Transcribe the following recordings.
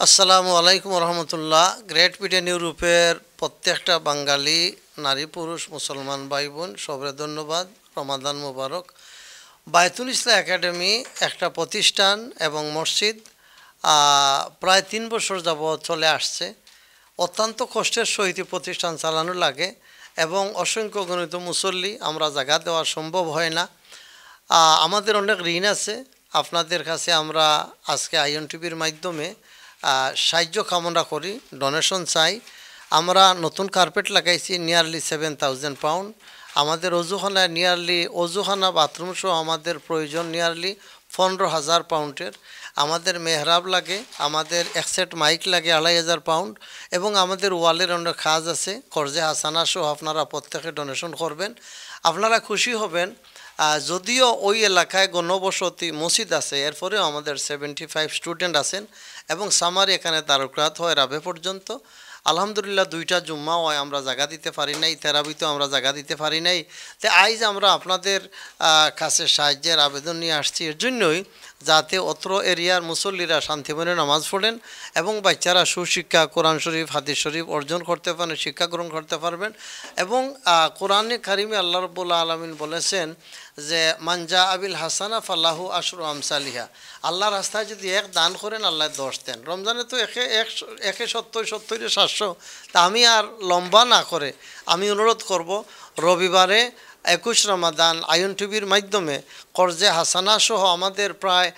আসসালামু আলাইকুম রহমতুল্লাহ। Great Britain ইউরোপের প্রত্যেকটা বাঙালি নারী পুরুষ মুসলমান ভাই বোন সবরে ধন্যবাদ। রমাদান মুবারক। বায়তুল ইসলাম একাডেমি একটা প্রতিষ্ঠান এবং মসজিদ প্রায় ৩ বছর যাবৎ চলে আসছে। অত্যন্ত কষ্টের সহিত প্রতিষ্ঠান চালানো লাগে এবং অসংখ্য গণিত মুসল্লি আমরা জায়গা দেওয়া সম্ভব হয় না। আমাদের অনেক ঋণ আছে। আপনাদের কাছে আমরা আজকে আইএন টিভির মাধ্যমে সাহায্য কামনা করি, ডোনেশন চাই। আমরা নতুন কার্পেট লাগাইছি নিয়ারলি 7,000 পাউন্ড। আমাদের অজুখানায় নিয়ারলি অজুখানা বাথরুম সহ আমাদের প্রয়োজন নিয়ারলি 15,000 পাউন্ডের। আমাদের মেহরাব লাগে, আমাদের এক সেট মাইক লাগে 2,500 পাউন্ড এবং আমাদের ওয়ালের অনেক কাজ আছে। কর্জে হাসানা সহ আপনারা প্রত্যেকে ডোনেশন করবেন, আপনারা খুশি হবেন। যদিও ওই এলাকায় গণবসতি মসজিদ আছে, এরপরেও আমাদের 75 স্টুডেন্ট আছেন এবং সামারি এখানে তারকাত হয় রাবে পর্যন্ত। আলহামদুলিল্লাহ 2টা জুম্মা হয় আমরা জায়গা দিতে পারি নাই, তেরাবিতেও আমরা জায়গা দিতে পারি নাই। তো আজ আমরা আপনাদের কাছে সাহায্যের আবেদন নিয়ে আসছি এর জন্যই, যাতে অত্র এরিয়ার মুসল্লিরা শান্তিমনে নামাজ পড়েন এবং বাচ্চারা সুশিক্ষা কোরআন শরীফ হাদিস শরীফ অর্জন করতে পারেন, শিক্ষা গ্রহণ করতে পারবেন। এবং কোরআনে কারিমে আল্লাহ রাব্বুল আলামিন বলেছেন যে মানজা আবিল হাসানা ফাল্লাহু আশরু আমসালিহা। আল্লাহর রাস্তায় যদি এক দান করেন আল্লাহ 10 দেন। রমজানে তো একে 70 তা আমি আর লম্বা না করে আমি অনুরোধ করব, রবিবারে 21 রমাদান আইএন টিভির মাধ্যমে কর্জে হাসানা সহ আমাদের প্রায়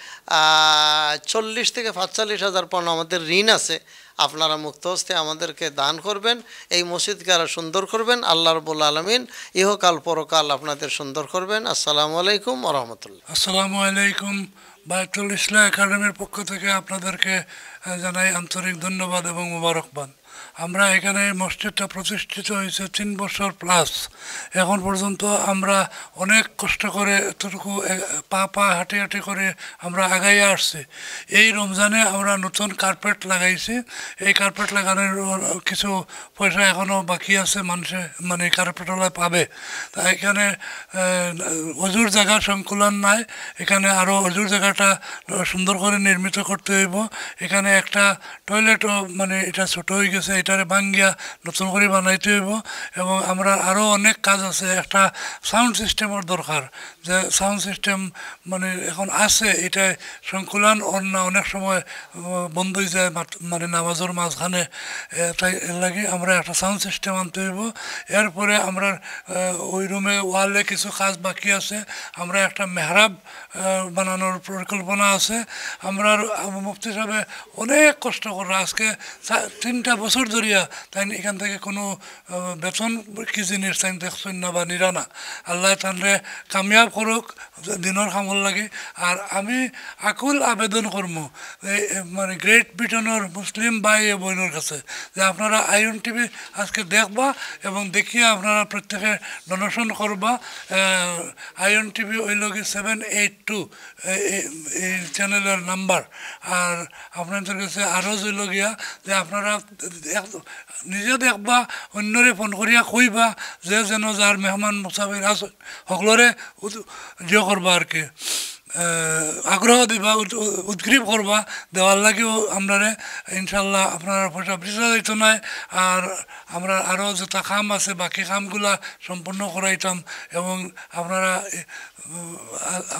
40 থেকে 45,000 পাউন্ড আমাদের ঋণ আছে। আপনারা মুক্ত হস্তে আমাদেরকে দান করবেন, এই মসজিদকে আরও সুন্দর করবেন। আল্লাহ রাব্বুল আলামিন ইহকাল পরকাল আপনাদের সুন্দর করবেন। আসসালামু আলাইকুম ওয়া রাহমাতুল্লাহ। আসসালামু আলাইকুম। বায়তুল ইসলাম একাডেমির পক্ষ থেকে আপনাদেরকে জানাই আন্তরিক ধন্যবাদ এবং মোবারকবাদ। আমরা এখানে মসজিদটা প্রতিষ্ঠিত হয়েছে 3 বছর প্লাস। এখন পর্যন্ত আমরা অনেক কষ্ট করে এতটুকু পা হাঁটি হাঁটি করে আমরা আগাইয়া আসছি। এই রমজানে আমরা নতুন কার্পেট লাগাইছি। এই কার্পেট লাগানোর কিছু পয়সা এখনও বাকি আছে, মানুষে মানে কার্পেটওয়ালা পাবে। তা এখানে অজুর জায়গা সংকুলন নাই, এখানে আরও অজুর জায়গাটা সুন্দর করে নির্মিত করতে হইব। এখানে একটা টয়লেটও মানে এটা ছোটো হয়ে গেছে, এটারে ভাঙ্গিয়া নতুন করে বানাইতে হইব। এবং আমরা আরও অনেক কাজ আছে। একটা সাউন্ড সিস্টেমের দরকার, যে সাউন্ড সিস্টেম মানে এখন আছে, এটা সংকুলন না অনেক সময় বন্ধ হয়ে যায় মানে নামাজের মাঝখানে। তাই লাগে আমরা একটা সাউন্ড সিস্টেম আনতে হইব। এরপরে আমরা ওই রুমে ওয়ালে কিছু কাজ বাকি আছে। আমরা একটা মেহরাব বানানোর পরিকল্পনা আছে। আমরা মুফতি সাহেব অনেক কষ্ট করে আজকে 3টা বছর ধরিয়া তাই এখান থেকে কোনো বেতন কি জিনিস তাই দেখছেন না বা নিরানা। আল্লাহ তানরে কামিয়াব করুক দিনের কামল লাগে। আর আমি আকুল আবেদন করবো মানে গ্রেট ব্রিটেনের মুসলিম ভাই বোনের কাছে যে আপনারা আইএন টিভি আজকে দেখবা এবং দেখিয়া আপনারা প্রত্যেকে ডোনেশন করবা। আইএন টিভি ওই লগে 782 এই চ্যানেলের নাম্বার। আর আপনাদের কাছে আরও জইল গিয়া যে আপনারা নিজে দেখবা, অন্যরে ফোন করিয়া কইবা যে যেন যার মেহমান মুসাফির আছে সকলরে ইয়ে করবা আর কি আগ্রহ দিবা, উদ্গ্রীব করবা দেওয়ার লাগেও আপনারে ইনশাল্লাহ আপনারা পয়সা বিচরা যাইতো নাই। আর আমরা আরও যেটা কাম আছে বাকি কামগুলা সম্পূর্ণ করাইতাম এবং আপনারা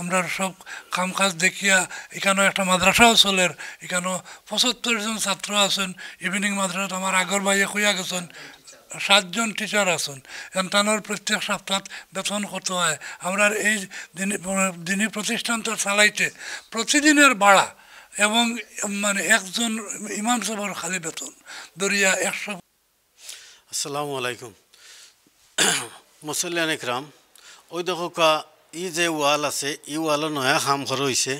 আমরা সব কাম কাজ দেখিয়া এখানেও একটা মাদ্রাসাও চলের। এখানেও 75 জন ছাত্র আছেন। ইভিনিং মাদ্রাসাত আমার আগর ভাইয়ে কইয়া গেছেন 7 জন টিচার আছেন। এনতানোর প্রত্যেক সপ্তাহ বেতন কত হয়। আমরা এই দিনই প্রতিষ্ঠানটা চালাইতে প্রতিদিনের ভাড়া এবং মানে একজন ইমাম সাহেবের খালি বেতন দরিয়া 100। আসসালামু আলাইকুম মুসল্লিয়ান ইকরাম। ওই দেখো কা ই যে ওয়াল আছে, ই ওয়ালর নয়া খাম ঘর হয়েছে।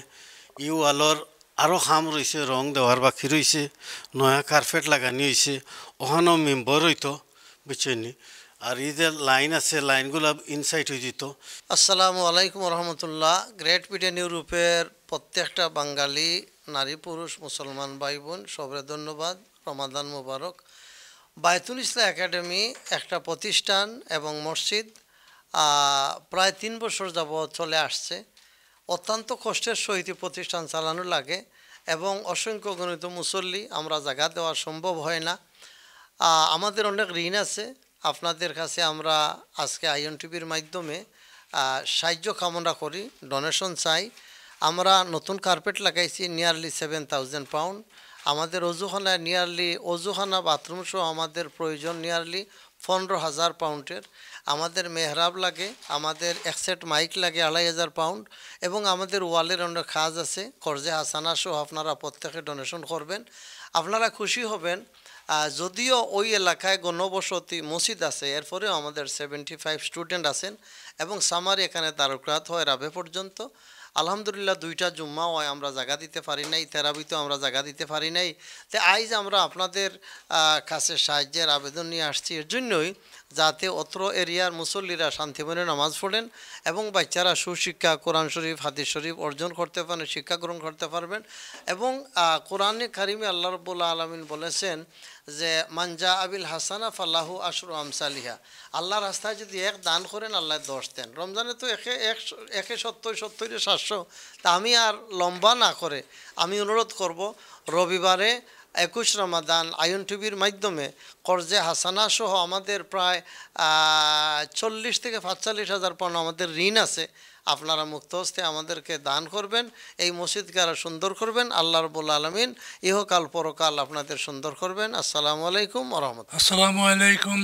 ই ওয়ালর আরও খাম রয়েছে, রং দেওয়ার বাকি রয়েছে, নয়া কার্পেট লাগানি হয়েছে। ওখানেও মেম্বার হইতো বুঝছেনি। আর এই যে লাইন আছে লাইনগুলো ইনসাইড হয়ে যেত। আসসালামু আলাইকুম রহমতুল্লাহ। গ্রেট ব্রিটেন ইউরোপের প্রত্যেকটা বাঙালি নারী পুরুষ মুসলমান ভাই বোন সবরে ধন্যবাদ। রমাদান মুবারক। বায়তুল ইসলাম একাডেমি একটা প্রতিষ্ঠান এবং মসজিদ প্রায় 3 বছর যাবৎ চলে আসছে। অত্যন্ত কষ্টের সহিত প্রতিষ্ঠান চালানো লাগে এবং অসংখ্য গণিত মুসল্লি, আমরা জায়গা দেওয়া সম্ভব হয় না। আমাদের অনেক ঋণ আছে আপনাদের কাছে। আমরা আজকে আইএন টিভির মাধ্যমে সাহায্য কামনা করি, ডোনেশন চাই। আমরা নতুন কার্পেট লাগাইছি নিয়ারলি 7,000 পাউন্ড। আমাদের অজুখানায় নিয়ারলি অজুখানা বাথরুম সহ আমাদের প্রয়োজন নিয়ারলি 15,000 পাউন্ডের। আমাদের মেহরাব লাগে, আমাদের এক সেট মাইক লাগে 2,500 পাউন্ড, এবং আমাদের ওয়ালের অনেক কাজ আছে। কর্জে হাসানা সহ আপনারা প্রত্যেকে ডোনেশন করবেন, আপনারা খুশি হবেন। যদিও ওই এলাকায় গণবসতি মসজিদ আছে, এরপরেও আমাদের 75 স্টুডেন্ট আছেন এবং সামারি এখানে তারকাত হয় রাবে পর্যন্ত। আলহামদুলিল্লাহ 2টা জুম্মা হয় আমরা জায়গা দিতে পারি নাই, তেরাবিতেও আমরা জায়গা দিতে পারি নাই। তো আইজ আমরা আপনাদের কাছে সাহায্যের আবেদন নিয়ে আসছি এর জন্যই, যাতে অত্র এরিয়ার মুসল্লিরা শান্তিমনে নামাজ পড়েন এবং বাচ্চারা সুশিক্ষা কোরআন শরীফ হাদিস শরীফ অর্জন করতে পারেন, শিক্ষা গ্রহণ করতে পারবেন। এবং কোরআনে কারিমে আল্লাহ রাব্বুল আলামিন বলেছেন যে মানজা আবিল হাসানা ফাল্লাহু আশরু আমসালিহা, আল্লাহ রাস্তায় যদি এক দান করেন আল্লাহ 10 দেন। রমজানে তো একে 70 700। তা আমি আর লম্বা না করে আমি অনুরোধ করব, রবিবারে 21 রমাদান আইএন টিভির মাধ্যমে কর্জে হাসানা সহ আমাদের প্রায় 40 থেকে 45,000 পাউন্ড আমাদের ঋণ আছে। আপনারা মুক্ত হস্তে আমাদেরকে দান করবেন, এই মসজিদকে আরও সুন্দর করবেন। আল্লাহ রাব্বুল আলামিন ইহকাল পরকাল আপনাদের সুন্দর করবেন। আসসালামু আলাইকুম ওয়া রাহমাতুল্লাহ। আসসালামু আলাইকুম।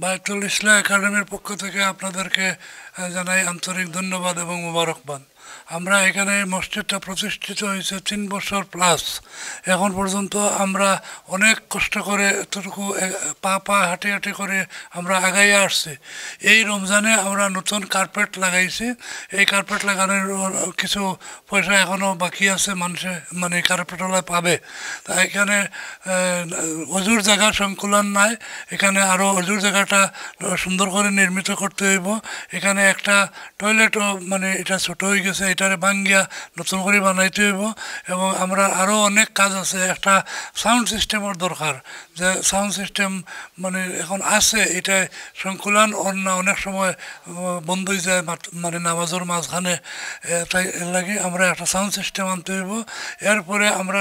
বায়তুল ইসলাম একাডেমির পক্ষ থেকে আপনাদেরকে জানাই আন্তরিক ধন্যবাদ এবং মোবারকবাদ। আমরা এখানে মসজিদটা প্রতিষ্ঠিত হয়েছে 3 বছর প্লাস। এখন পর্যন্ত আমরা অনেক কষ্ট করে এতটুকু পা হাঁটি হাঁটি করে আমরা আগাইয়ে আসছি। এই রমজানে আমরা নতুন কার্পেট লাগাইছি। এই কার্পেট লাগানোর কিছু পয়সা এখনও বাকি আছে, মানুষে মানে কার্পেটওয়ালায় পাবে। তা এখানে অজুর জায়গা সংকুলন নাই, এখানে আরও অজুর জায়গাটা সুন্দর করে নির্মিত করতে হইব। এখানে একটা টয়লেটও মানে এটা ছোট হয়ে গেছে, এটারে ভাঙ্গিয়া নতুন করে বানাইতে হইব। এবং আমরা আরও অনেক কাজ আছে। একটা সাউন্ড সিস্টেমের দরকার, যে সাউন্ড সিস্টেম মানে এখন আছে, এটা সংকুলন অনেক সময় বন্ধ হয়ে যায় মানে নামাজের মাঝখানে। তাই এর লাগে আমরা একটা সাউন্ড সিস্টেম আনতে হইব। এরপরে আমরা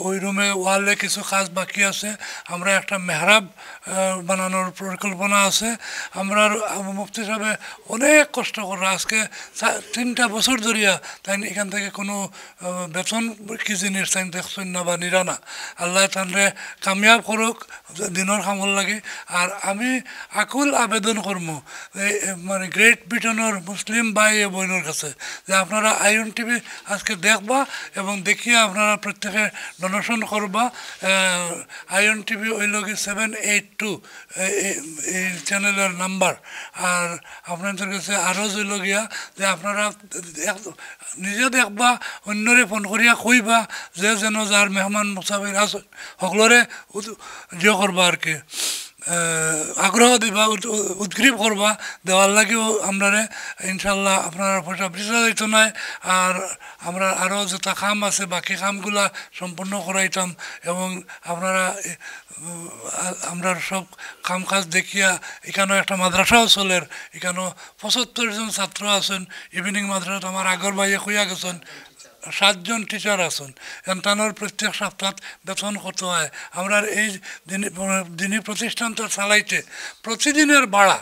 ওই রুমে ওয়ালে কিছু কাজ বাকি আছে। আমরা একটা মেহরাব বানানোর পরিকল্পনা আছে। আমরা মুফতি সাহেব অনেক কষ্ট করে আজকে 3টা বছর ধরিয়া তাই এখান থেকে কোনো বেতন কি জিনিস তাই দেখছেন না বা নিরানা। আল্লাহ তানরে কামিয়াব করুক দিনের কামল লাগে। আর আমি আকুল আবেদন করবো মানে গ্রেট ব্রিটেনের মুসলিম ভাই বোনের কাছে যে আপনারা আইএন টিভি আজকে দেখবা এবং দেখিয়ে আপনারা প্রত্যেকে ডোনেশন করবা। আইএন টিভি ওই লগে 782 এই চ্যানেলের নাম্বার। আর আপনাদের কাছে আরও জইলগিয়া যে আপনারা নিজে দেখবা, অন্যরে ফোন করিয়া কইবা যে যেন যার মেহমান মুসাফির আছে সকলরে ইয়ে করবা আর কি আগ্রহ দিবা, উদ্গ্রীব করবা দেওয়ার লাগেও আমরা ইনশাল্লাহ আপনারা পয়সা বিচার দিত নাই। আর আমরা আরও যেটা কাম আছে বাকি কামগুলা সম্পূর্ণ করাইতাম এবং আপনারা আমরা সব কাম কাজ দেখিয়া এখানেও একটা মাদ্রাসাও চলের, এখানেও 75 জন ছাত্র আছেন। ইভিনিং মাদ্রাসা আমার আগর ভাইয়ে কইয়া গেছেন 7 জন টিচার আছেন। এনটানোর প্রত্যেক সপ্তাহ বেতন কত হয়। আমরা এই দিনী প্রতিষ্ঠানটা চালাইতে প্রতিদিনের ভাড়া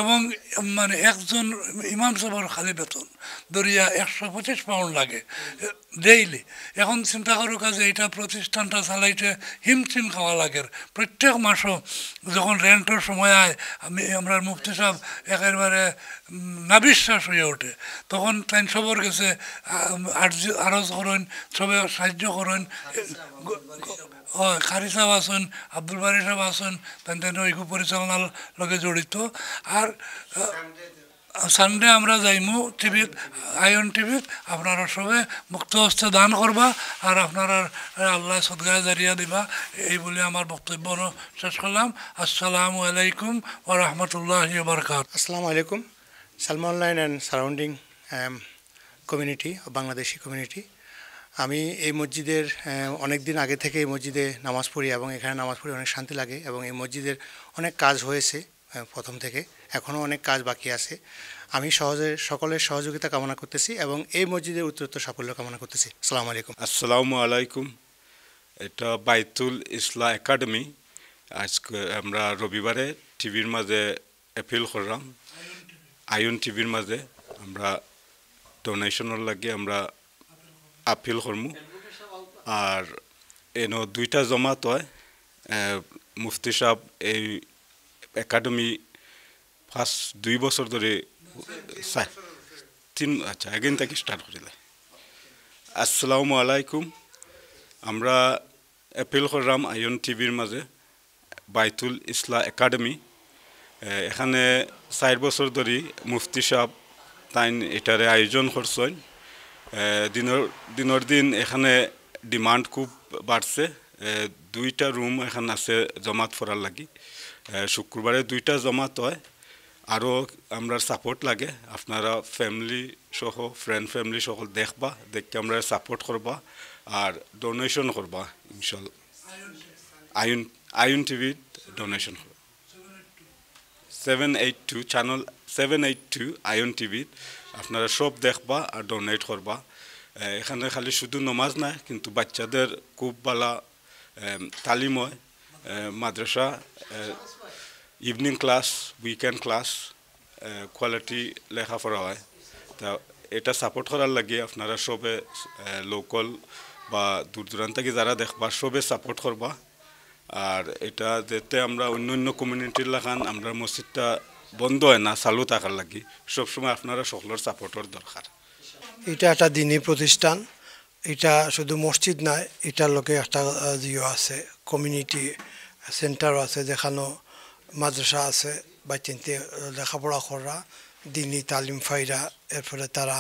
এবং মানে একজন ইমাম সাহেবের খালি বেতন ধরিয়া 125 পাউন্ড লাগে ডেইলি। এখন চিন্তা করো কাজে এটা প্রতিষ্ঠানটা চালাইতে হিমচিম খাওয়া লাগে প্রত্যেক মাসও। যখন রেন্টের সময় আয় আমরা মুফতি সাহেব একেবারে নাবিশ্বাস হয়ে ওঠে, তখন তাই সবর কাছে আরজ করেন, সবে সাহায্য করেন। খারি সাহেব আছেন, আব্দুল বারি সাহেব আছেন, তাই ঐক্য পরিচালনার লগে জড়িত। আর সানডে আমরা যাইমু টিভিত আইএন টিভিত, আপনারা সবে মুক্ত হস্তে দান করবা আর আপনারা আল্লাহ সদগায় জারিয়া দিবা। এই বলে আমার বক্তব্য শেষ করলাম। আসসালামু আলাইকুম ওয়া রাহমাতুল্লাহি ওয়া বারাকাতুহু। আসসালামু আলাইকুম। Salman line and surrounding community, Bangladeshi community. আমি এই মসজিদের অনেক দিন আগে থেকে এই মসজিদে নামাজ পড়ি এবং এখানে নামাজ পড়ে অনেক শান্তি লাগে এবং এই মসজিদের অনেক কাজ হয়েছে প্রথম থেকে, এখনও অনেক কাজ বাকি আছে। আমি সকলের সহযোগিতা কামনা করতেছি এবং এই মসজিদের উত্তরোত্তর সাফল্য কামনা করতেছি। আসসালামু আলাইকুম। আসসালামু আলাইকুম। এটা বাইতুল ইসলাহ একাডেমি। আজকে আমরা রবিবারে টিভির মাঝে অ্যাপিল করলাম, আয়ন টিভির মাঝে আমরা ডোনেশনের লাগে আমরা আপিল করমু। আর এনো 2টা জমাত হয়। মুফতি সাহেব এই একাডেমি ফার্স্ট 2 বছর ধরে আচ্ছা এগেন থেকে স্টার্ট করিলে। আসসালামু আলাইকুম। আমরা অ্যাপিল করলাম আয়ন টিভির মাঝে বাইতুল ইসলাহ একাডেমি। এখানে 4 বছর ধরে মুফতি সাহেব তাই এটারে আয়োজন করছেন। দিনের দিন এখানে ডিমান্ড খুব বাড়ছে। 2টা রুম এখানে আছে জমাত পড়ার লাগি। শুক্রবারে 2টা জমাত হয়। আরও আমরা সাপোর্ট লাগে, আপনারা ফ্যামিলি সহ ফ্রেন্ড ফ্যামিলি সকল দেখবা, দেখে আমরা সাপোর্ট করবা আর ডোনেশন করবা ইনশাল্লাহ। Ion TV donation 782 channel 782 ion TV আপনারা সব দেখবা আর ডোনেট করবা। এখানে খালি শুধু নমাজ না, কিন্তু বাচ্চাদের খুব ভালো তালিম হয়। মাদ্রাসা, evening class, weekend class, quality লেখাপড়া হয়। তা এটা সাপোর্ট করার লাগে আপনারা সবে লোকাল বা দূর দূরান্ত থেকে যারা দেখবা সবে সাপোর্ট করবা। আর এটা যাতে আমরা অন্য অন্য কমিউনিটির লাগান আমরা মসজিদটা বন্ধ হয় না, চালু থাকার লাগি সবসময় আপনারা সকলের সাপোর্টের দরকার। এটা একটা দিনী প্রতিষ্ঠান। এটা শুধু মসজিদ নয়, এটার লোকে একটা আছে কমিউনিটি সেন্টারও আছে, যেখানে মাদ্রাসা আছে, বাচ্চাতে লেখাপড়া করা, দিনী তালিম ফাইরা, এরপরে তারা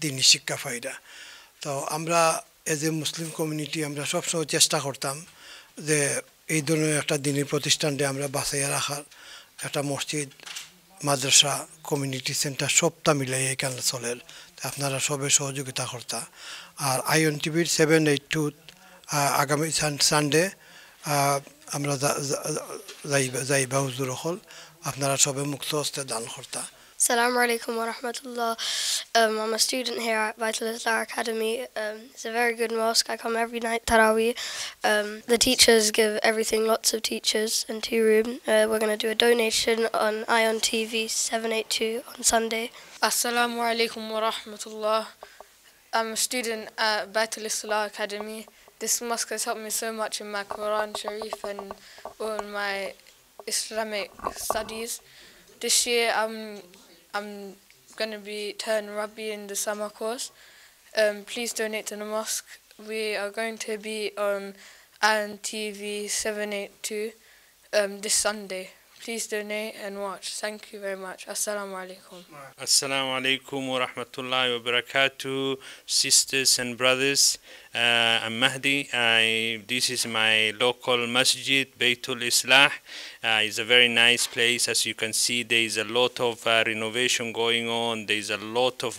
দিনী শিক্ষা ফাইরা। তো আমরা এজ এ মুসলিম কমিউনিটি আমরা সবসময় চেষ্টা করতাম যে এই ধরনের একটা দিনী প্রতিষ্ঠানকে আমরা বাঁচাইয়া রাখার। একটা মসজিদ, মাদ্রাসা, কমিউনিটি সেন্টার সবটা মিলাই এখানে চলের। আপনারা সবে সহযোগিতা করতা। আর আয়ন টিভির 782 আগামী সানডে আমরা যাইবা হুজুর হল, আপনারা সবে মুক্ত হস্তে দান করতা। Assalamu alaikum wa rahmatullah. I'm a student here at Baitul Islah Academy. It's a very good mosque. I come every night Taraweeh. The teachers give everything, lots of teachers, and 2 room. We're going to do a donation on Ion TV 782 on Sunday. Assalamu alaikum wa rahmatullah. I'm a student at Baitul Islah Academy. This mosque has helped me so much in my Quran Sharif and all my Islamic studies. This year I'm going to be turning Rabbi in the summer course. Please donate to the mosque. We are going to be on Ion TV 782 this Sunday. Please donate and watch. Thank you very much. Assalamu alaikum. Assalamu alaikum wa rahmatullahi wa barakatuh, sisters and brothers. I'm Mahdi. This is my local masjid, Baitul Islah. It's a very nice place. As you can see, there is a lot of renovation going on. There is a lot of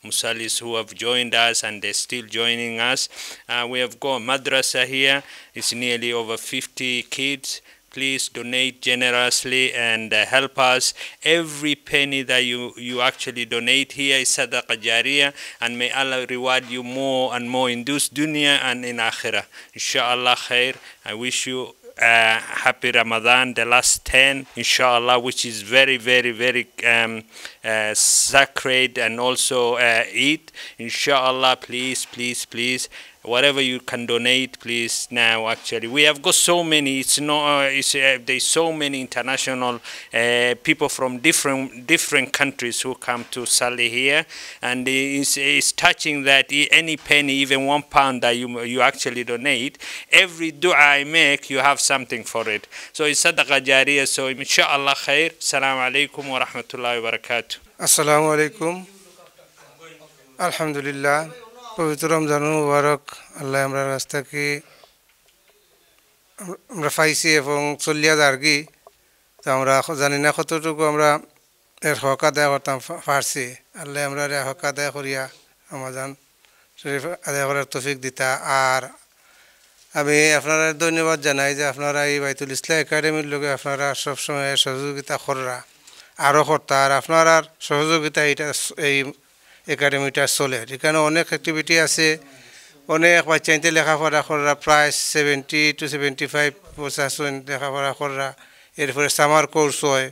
musallis who have joined us and they're still joining us. We have got madrasa here. It's nearly over 50 kids. Please donate generously and help us. Every penny that you actually donate here is sadaqah jariyah, and may Allah reward you more and more in this dunya and in akhirah. Inshallah khair. I wish you happy Ramadan, the last 10, inshallah, which is very, very, very sacred, and also Eid. Inshallah, please, please, please. Whatever you can donate, please. Now, actually, we have got so many. It's not. There's so many international people from different countries who come to Sali here, and it's touching that any penny, even £1 that you actually donate, every dua I make, you have something for it. So it's sadaqah jariyah. So inshallah khair. Assalamu alaikum wa rahmatullahi wa barakatuh. Assalamu alaikum. Alhamdulillah. পবিত্র রমজান মুবারক। আল্লাহ আমরা রাস্তাকে আমরা পাইছি এবং চলিয়া যারগি। তো আমরা জানি না কতটুকু আমরা এর হক আদায় করতাম পারছি। আল্লাহ আমরা হক আদায় করিয়া রমজান শরীফ আদায় করার তৌফিক দিতা। আর আমি আপনারা ধন্যবাদ জানাই যে আপনারা এই বাইতুল ইসলাম একাডেমির লোকে আপনারা সবসময় সহযোগিতা কররা আরও করতা আর আপনারা সহযোগিতা এই একাডেমিটা চলে এখানে অনেক অ্যাক্টিভিটি আছে অনেক বাচ্চাইতে লেখাপড়া কররা প্রায় 70 to 75% লেখাপড়া কররা এরপরে সামার কোর্স হয়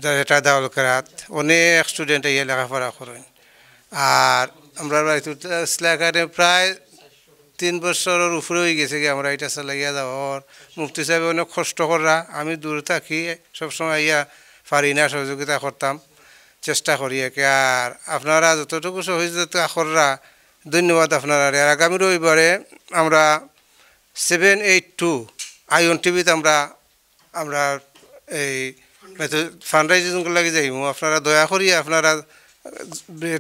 যেটা দাউল কেরাত অনেক স্টুডেন্ট ইয়ে লেখাপড়া করেন আর আমরা বাইতুল ইসলাম একাডেমি প্রায় 3 বছরের উপরে হয়ে গেছে কি আমরা এটা চালাইয়া যাওয়ার মুফতি সাহেব অনেক কষ্ট করা আমি দূরে থাকি সবসময় ইয়া পারি না সহযোগিতা করতাম চেষ্টা করি একে আর আপনারা যতটুকু সহযোগিতা কররা ধন্যবাদ আপনারা আর আগামী রবিবারে আমরা 782 আইন টিভিতে আমরা এই ফান্ডরাইজিং লাগে যাইব আপনারা দয়া করি আপনারা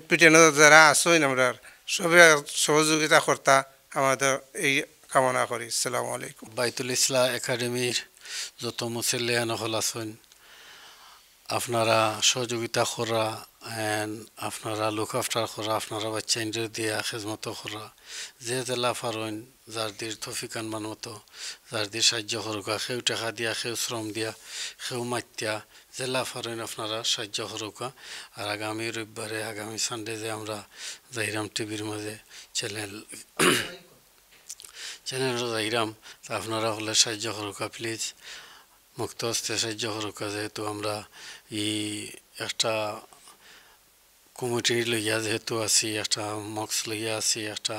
পিটেন যারা আসেন আমরা সবে সহযোগিতা কর্তা আমাদের এই কামনা করি আসসালামু আলাইকুম বাইতুল ইসলাম একাডেমির যত মুসল্লিয়ান হল আছেন আপনারা সহযোগিতা করা আপনারা লুক আফটার করা আপনারা বাচ্চা ইন্টার দিয়া খেজমত করা যে জেলা ফারইন যার দিয়ে তফিকান মান মতো যার দিয়ে সাহায্য করুকা সেও টাকা দিয়া সেও শ্রম দিয়া সেও মাত্যা জেলা ফারইন আপনারা সাহায্য করুকা আর আগামী রবিবারে আগামী সানডে যে আমরা জাহিরাম টিভির মাঝে চ্যানেল জাহিরাম তা আপনারা হলে সাহায্য করুকা প্লিজ মুক্ত হস্তে সাহায্য করুকা যেহেতু আমরা এই একটা কমিটি লইয়া যেহেতু আছি একটা মক্স লইয়া আছি একটা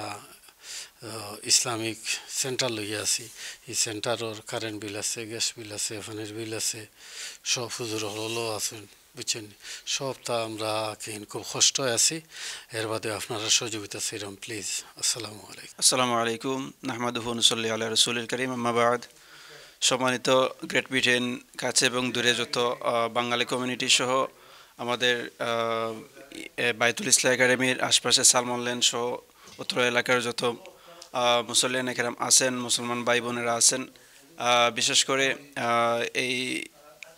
ইসলামিক সেন্টার লইয়া আছি এই সেন্টারের কারেন্ট বিল আছে গ্যাস বিল আছে পানির বিল আছে সব হুজুর হলো আছেন বুঝছেন সবটা আমরা খুব কষ্ট আছি এর বাদে আপনারা সহযোগিতা ছিলাম প্লিজ আসসালামু আলাইকুম আসসালামু আলাইকুম নাহমাদুহু নুসাল্লি আলা রাসূলিল কারীম আম্মা বাদ সম্মানিত গ্রেট ব্রিটেন কাছে এবং দূরে যত বাঙালি কমিউনিটি সহ আমাদের বাইতুল ইসলাম একাডেমির আশপাশে সালমান লেন সহ উত্তর এলাকার যত মুসল্লিয়ান একরাম আছেন মুসলমান ভাই বোনেরা আছেন বিশেষ করে এই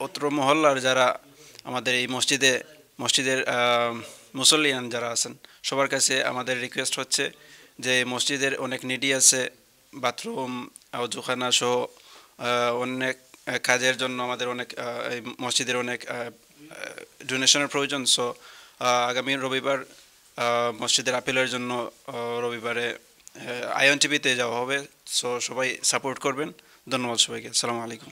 উত্তর মহল্লার যারা আমাদের এই মসজিদের মুসল্লিয়ান যারা আছেন সবার কাছে আমাদের রিকোয়েস্ট হচ্ছে যে মসজিদের অনেক নিডি আছে বাথরুম অজুখানা সহ অনেক কাজের জন্য আমাদের অনেক এই মসজিদের অনেক ডোনেশনের প্রয়োজন সো আগামী রবিবার মসজিদের আপিলের জন্য রবিবারে আইএন টিভিতে যাওয়া হবে সো সবাই সাপোর্ট করবেন ধন্যবাদ সবাইকে আসসালামু আলাইকুম